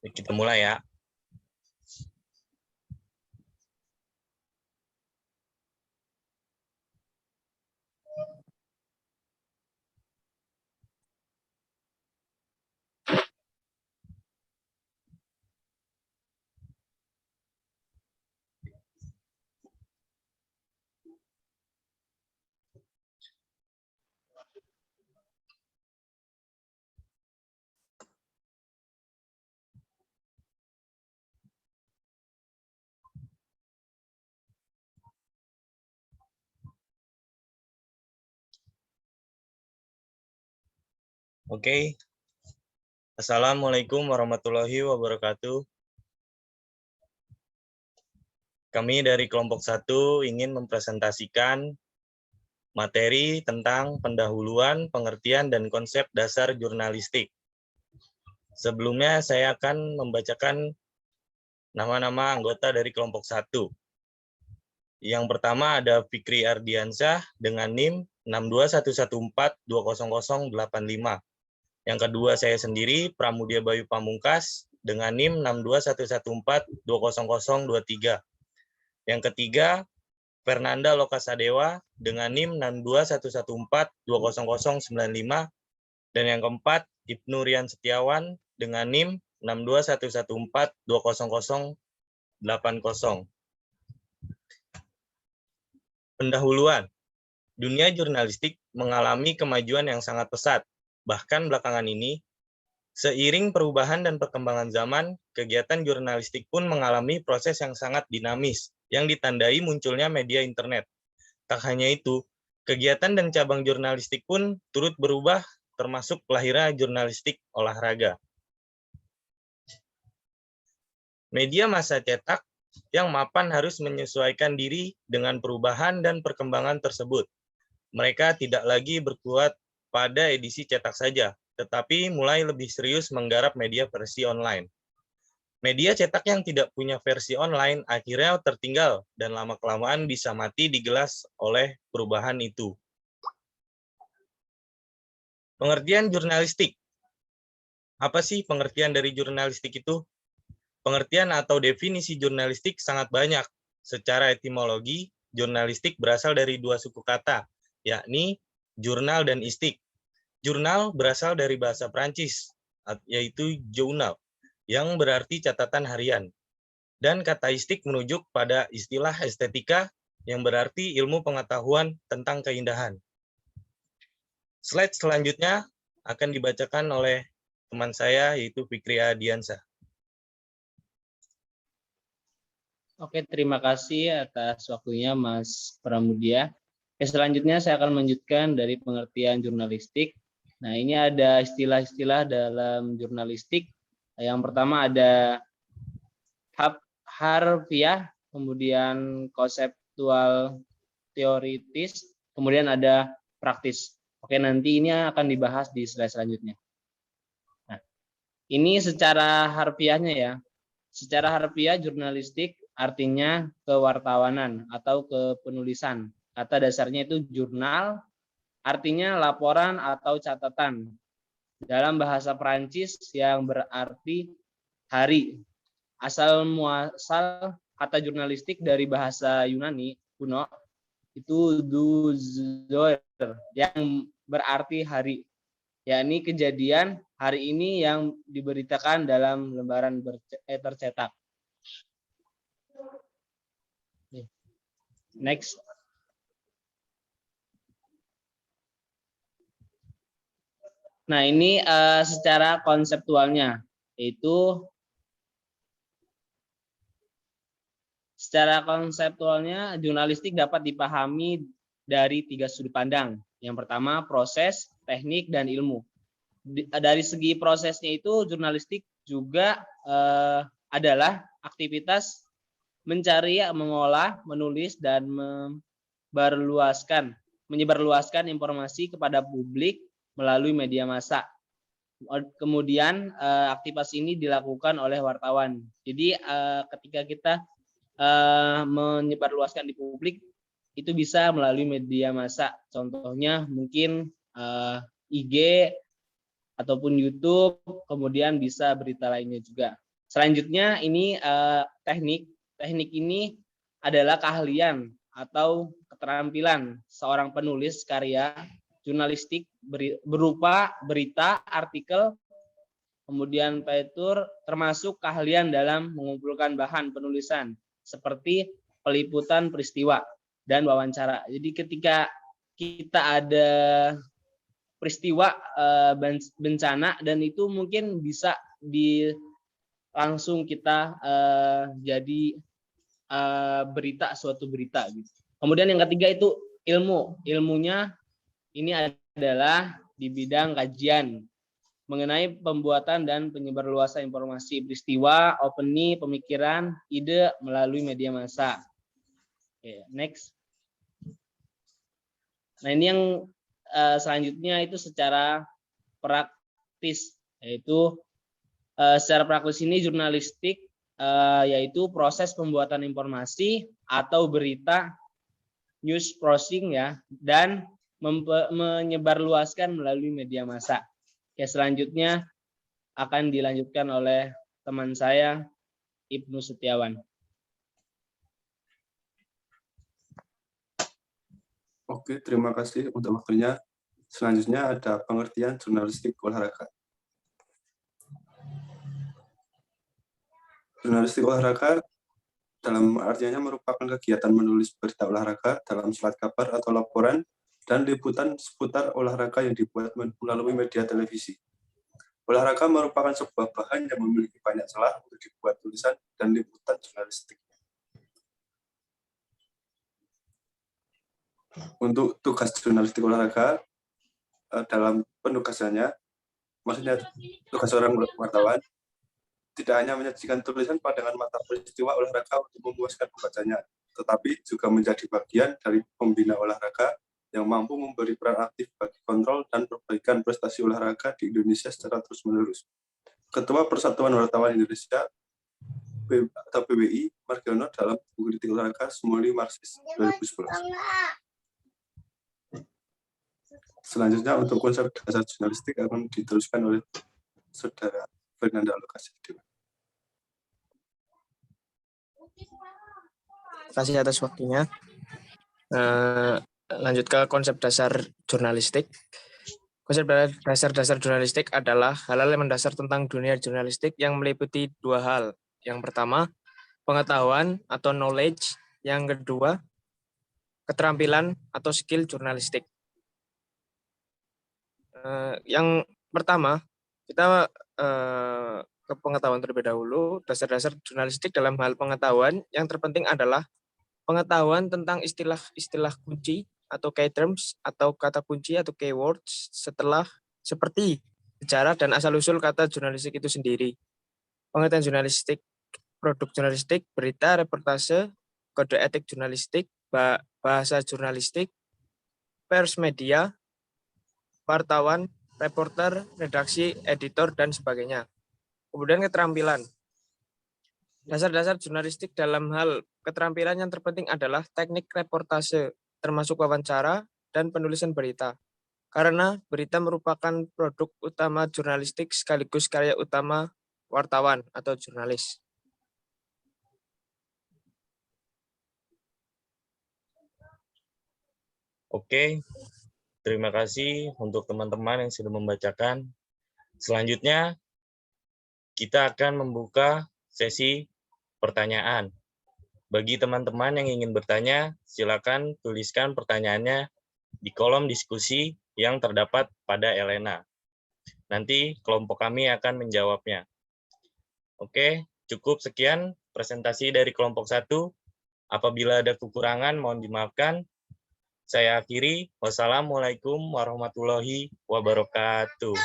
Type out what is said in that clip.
Kita mulai ya. Oke. Assalamualaikum warahmatullahi wabarakatuh. Kami dari kelompok 1 ingin mempresentasikan materi tentang pendahuluan, pengertian, dan konsep dasar jurnalistik. Sebelumnya saya akan membacakan nama-nama anggota dari kelompok 1. Yang pertama ada Fikri Ardiansyah dengan NIM 62114200085. Yang kedua saya sendiri, Pramudia Bayu Pamungkas dengan NIM 62114200023. Yang ketiga, Fernanda Lokasadewa dengan NIM 62114200095. Dan yang keempat, Ibnu Rian Setiawan dengan NIM 62114200080. Pendahuluan. Dunia jurnalistik mengalami kemajuan yang sangat pesat. Bahkan belakangan ini, seiring perubahan dan perkembangan zaman, kegiatan jurnalistik pun mengalami proses yang sangat dinamis, yang ditandai munculnya media internet. Tak hanya itu, kegiatan dan cabang jurnalistik pun turut berubah, termasuk lahirnya jurnalistik olahraga. Media massa cetak yang mapan harus menyesuaikan diri dengan perubahan dan perkembangan tersebut. Mereka tidak lagi berkuat pada edisi cetak saja, tetapi mulai lebih serius menggarap media versi online. Media cetak yang tidak punya versi online akhirnya tertinggal dan lama-kelamaan bisa mati digelas oleh perubahan itu. Pengertian jurnalistik. Apa sih pengertian dari jurnalistik itu? Pengertian atau definisi jurnalistik sangat banyak. Secara etimologi, jurnalistik berasal dari dua suku kata, yakni jurnal dan istik. Jurnal berasal dari bahasa Prancis, yaitu journal, yang berarti catatan harian. Dan kata istik merujuk pada istilah estetika yang berarti ilmu pengetahuan tentang keindahan. Slide selanjutnya akan dibacakan oleh teman saya, yaitu Fikri Ardiansyah. Oke, terima kasih atas waktunya Mas Pramudia. Selanjutnya saya akan melanjutkan dari pengertian jurnalistik. Nah, ini ada istilah-istilah dalam jurnalistik. Yang pertama ada harfiah, kemudian konseptual teoritis, kemudian ada praktis. Oke, nanti ini akan dibahas di slide selanjutnya. Nah, ini secara harfiahnya ya. Secara harfiah jurnalistik artinya kewartawanan atau kepenulisan. Kata dasarnya itu jurnal, artinya laporan atau catatan. Dalam bahasa Perancis yang berarti hari. Asal muasal kata jurnalistik dari bahasa Yunani kuno itu duzoir yang berarti hari. Yakni kejadian hari ini yang diberitakan dalam lembaran tercetak. Next. Nah, ini secara konseptualnya, yaitu secara konseptualnya jurnalistik dapat dipahami dari 3 sudut pandang. Yang pertama, proses, teknik, dan ilmu. Dari segi prosesnya itu jurnalistik juga adalah aktivitas mencari, mengolah, menulis, dan menyebarluaskan informasi kepada publik melalui media massa. Kemudian aktivitas ini dilakukan oleh wartawan. Jadi ketika kita menyebarluaskan di publik itu bisa melalui media massa. Contohnya mungkin IG ataupun YouTube, kemudian bisa berita lainnya juga. Selanjutnya ini teknik. Teknik ini adalah keahlian atau keterampilan seorang penulis karya jurnalistik berupa berita, artikel, kemudian petur, termasuk keahlian dalam mengumpulkan bahan penulisan seperti peliputan peristiwa dan wawancara. Jadi ketika kita ada peristiwa bencana dan itu mungkin bisa langsung kita jadi berita, suatu berita gitu. Kemudian yang ketiga itu ilmu. Ilmunya ini adalah di bidang kajian mengenai pembuatan dan penyebarluasan informasi peristiwa, opini, pemikiran, ide melalui media massa. Oke, next. Nah, ini yang selanjutnya itu secara praktis, yaitu secara praktis ini jurnalistik yaitu proses pembuatan informasi atau berita, news browsing ya, dan menyebarluaskan melalui media massa. Ya, selanjutnya akan dilanjutkan oleh teman saya Ibnu Setiawan. Oke, terima kasih untuk waktunya. Selanjutnya ada pengertian jurnalistik olahraga. Jurnalistik olahraga dalam artinya merupakan kegiatan menulis berita olahraga dalam surat kabar atau laporan dan liputan seputar olahraga yang dibuat melalui media televisi. Olahraga merupakan sebuah bahan yang memiliki banyak celah untuk dibuat tulisan dan liputan jurnalistik. Untuk tugas jurnalistik olahraga dalam penugasannya, maksudnya tugas seorang wartawan, tidak hanya menyajikan tulisan pandangan mata peristiwa olahraga untuk memuaskan pembacanya, tetapi juga menjadi bagian dari pembina olahraga yang mampu memberi peran aktif bagi kontrol dan perbaikan prestasi olahraga di Indonesia secara terus-menerus. Ketua Persatuan Wartawan Indonesia atau PBI, Margiono dalam buku kritik olahraga Smoli Marxis 2011. Selanjutnya untuk konsep dasar jurnalistik akan diteruskan oleh Saudara Fernanda Lokasi. Terima kasih atas waktunya. Lanjut ke konsep dasar jurnalistik. Konsep dasar jurnalistik adalah hal-hal yang mendasar tentang dunia jurnalistik yang meliputi dua hal. Yang pertama, pengetahuan atau knowledge. Yang kedua, keterampilan atau skill jurnalistik. Yang pertama, kita ke pengetahuan terlebih dahulu. Dasar-dasar jurnalistik dalam hal pengetahuan yang terpenting adalah pengetahuan tentang istilah-istilah kunci atau key terms atau kata kunci atau keywords seperti sejarah dan asal-usul kata jurnalistik itu sendiri. Pengetahuan jurnalistik, produk jurnalistik, berita, reportase, kode etik jurnalistik, bahasa jurnalistik, pers media, wartawan, reporter, redaksi, editor, dan sebagainya. Kemudian keterampilan. Dasar-dasar jurnalistik dalam hal keterampilan yang terpenting adalah teknik reportase, termasuk wawancara dan penulisan berita. Karena berita merupakan produk utama jurnalistik sekaligus karya utama wartawan atau jurnalis. Oke. Terima kasih untuk teman-teman yang sudah membacakan. Selanjutnya, kita akan membuka sesi pertanyaan. Bagi teman-teman yang ingin bertanya, silakan tuliskan pertanyaannya di kolom diskusi yang terdapat pada Elena. Nanti kelompok kami akan menjawabnya. Oke, cukup sekian presentasi dari kelompok 1. Apabila ada kekurangan, mohon dimaafkan. Saya akhiri. Wassalamualaikum warahmatullahi wabarakatuh.